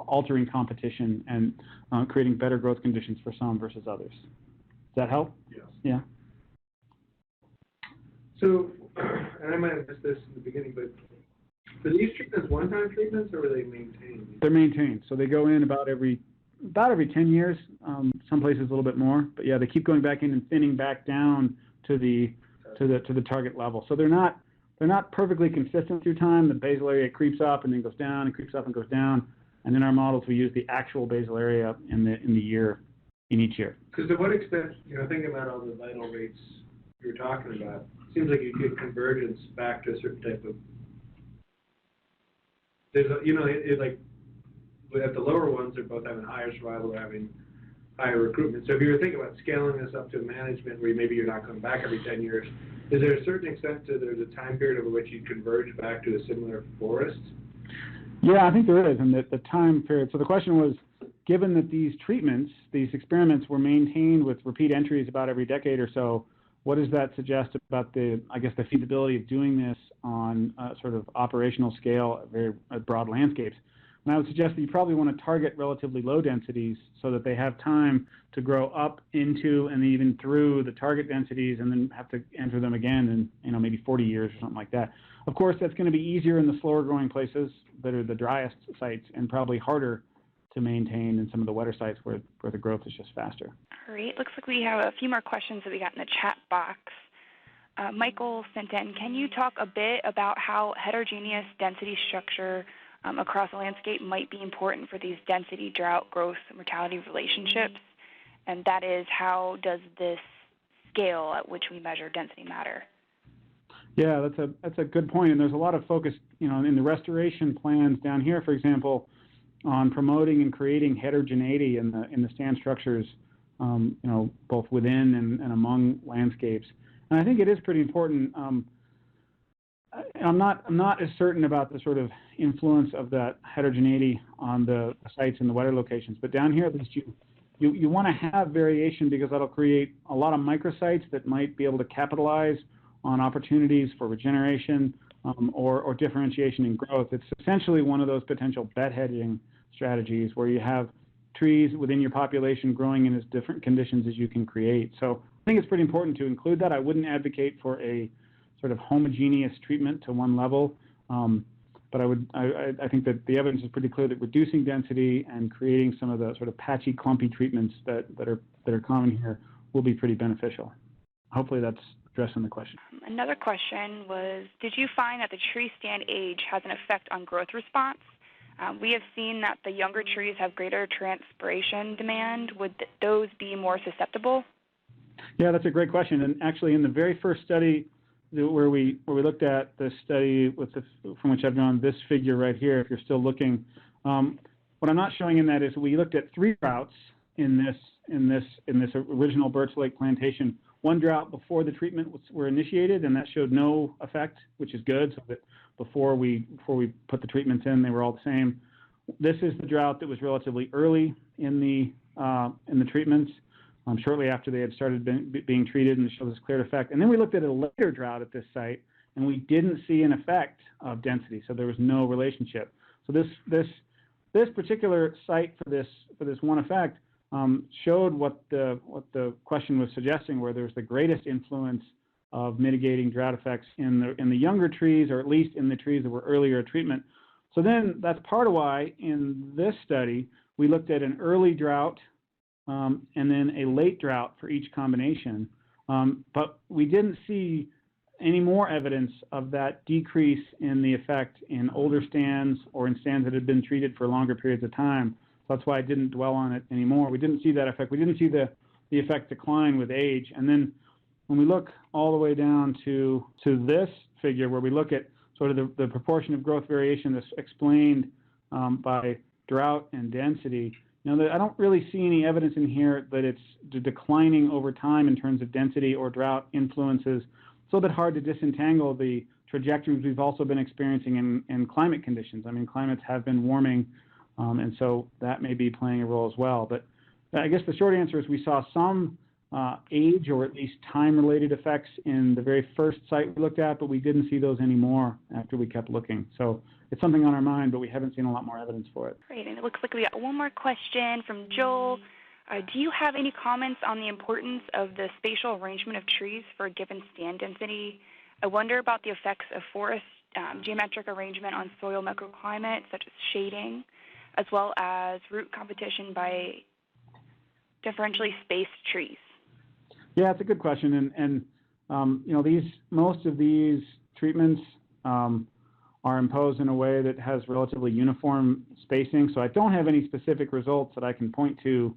altering competition and creating better growth conditions for some versus others. Does that help? Yes. Yeah. So, and I might have missed this in the beginning, but for these treatments, one-time treatments, or were they maintained? They're maintained, so they go in about every 10 years. Some places a little bit more, but yeah, they keep going back in and thinning back down to the target level. So they're not perfectly consistent through time. The basal area creeps up and then goes down and creeps up and goes down. And in our models, we use the actual basal area in the year, in each year. Because to what extent, thinking about all the vital rates you were talking about, it seems like you get convergence back to a certain type of. There's like at the lower ones, they're both having higher survival, having higher recruitment. So if you were thinking about scaling this up to management, where maybe you're not coming back every 10 years, is there a certain extent to there's a time period over which you converge back to a similar forest? Yeah, I think there is, and the time period. So the question was, given that these experiments were maintained with repeat entries about every decade or so, what does that suggest about the feasibility of doing this on a sort of operational scale at very broad landscapes? And I would suggest that you probably want to target relatively low densities so that they have time to grow up into and even through the target densities, and then have to enter them again in maybe 40 years or something like that. Of course, that's going to be easier in the slower growing places that are the driest sites, and probably harder to maintain in some of the wetter sites where the growth is just faster. All right. Looks like we have a few more questions that we got in the chat box. Michael sent in, can you talk a bit about how heterogeneous density structure across the landscape might be important for these density, drought, growth, and mortality relationships? And that is, how does this scale at which we measure density matter? Yeah, that's a good point, and there's a lot of focus, in the restoration plans down here, for example, on promoting and creating heterogeneity in the stand structures, both within and among landscapes. And I think it is pretty important. I'm not as certain about the sort of influence of that heterogeneity on the sites in the wetter locations, but down here at least you want to have variation, because that'll create a lot of microsites that might be able to capitalize on opportunities for regeneration or differentiation and growth. It's essentially one of those potential bed hedging strategies where you have trees within your population growing in as different conditions as you can create. So I think it's pretty important to include that. I wouldn't advocate for a sort of homogeneous treatment to one level, but I think that the evidence is pretty clear that reducing density and creating some of the sort of patchy, clumpy treatments that are common here will be pretty beneficial. Hopefully that's addressing the question. Another question was, did you find that the tree stand age has an effect on growth response? We have seen that the younger trees have greater transpiration demand. Would those be more susceptible? Yeah, that's a great question. And actually, in the very first study where we looked at the study from which I've drawn this figure right here, if you're still looking, what I'm not showing in that is we looked at 3 droughts in this original Birch Lake plantation. One drought before the treatment were initiated, and that showed no effect, which is good. So that before we put the treatments in, they were all the same. This is the drought that was relatively early in the treatments, shortly after they had started being treated, and it showed this clear effect. And then we looked at a later drought at this site, and we didn't see an effect of density, so there was no relationship. So this particular site for this one effect showed what the question was suggesting, where there's the greatest influence of mitigating drought effects in the younger trees, or at least in the trees that were earlier treatment. So then that's part of why in this study we looked at an early drought and then a late drought for each combination, but we didn't see any more evidence of that decrease in the effect in older stands or in stands that had been treated for longer periods of time. So that's why I didn't dwell on it anymore. We didn't see that effect. We didn't see the effect decline with age. And then when we look all the way down to this figure, where we look at sort of the proportion of growth variation that's explained by drought and density, I don't really see any evidence in here that it's declining over time in terms of density or drought influences. It's a little bit hard to disentangle the trajectories we've also been experiencing in climate conditions. I mean, climates have been warming, and so that may be playing a role as well. But I guess the short answer is we saw some age or at least time-related effects in the very first site we looked at, but we didn't see those anymore after we kept looking. So it's something on our mind, but we haven't seen a lot more evidence for it. Great, and it looks like we got one more question from Joel. Do you have any comments on the importance of the spatial arrangement of trees for a given stand density? I wonder about the effects of forest geometric arrangement on soil microclimate, such as shading, as well as root competition by differentially spaced trees. Yeah, it's a good question, and you know, most of these treatments are imposed in a way that has relatively uniform spacing. So I don't have any specific results that I can point to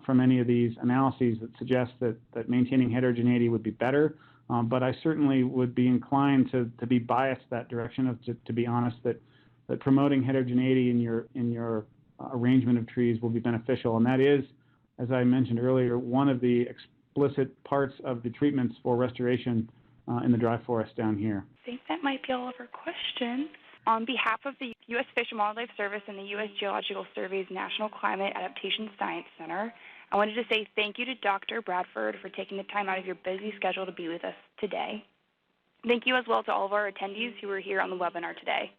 from any of these analyses that suggest that maintaining heterogeneity would be better. But I certainly would be inclined to be biased that direction, to be honest, that promoting heterogeneity in your arrangement of trees will be beneficial. And that is, as I mentioned earlier, one of the explicit parts of the treatments for restoration in the dry forest down here. I think that might be all of our questions. On behalf of the U.S. Fish and Wildlife Service and the U.S. Geological Survey's National Climate Adaptation Science Center, I wanted to say thank you to Dr. Bradford for taking the time out of your busy schedule to be with us today. Thank you as well to all of our attendees who were here on the webinar today.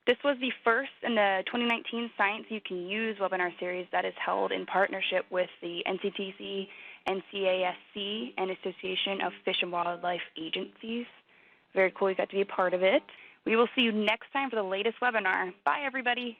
This was the first in the 2019 Science You Can Use webinar series that is held in partnership with the NCTC, NCASC, and Association of Fish and Wildlife Agencies. Very cool you got to be a part of it. We will see you next time for the latest webinar. Bye, everybody.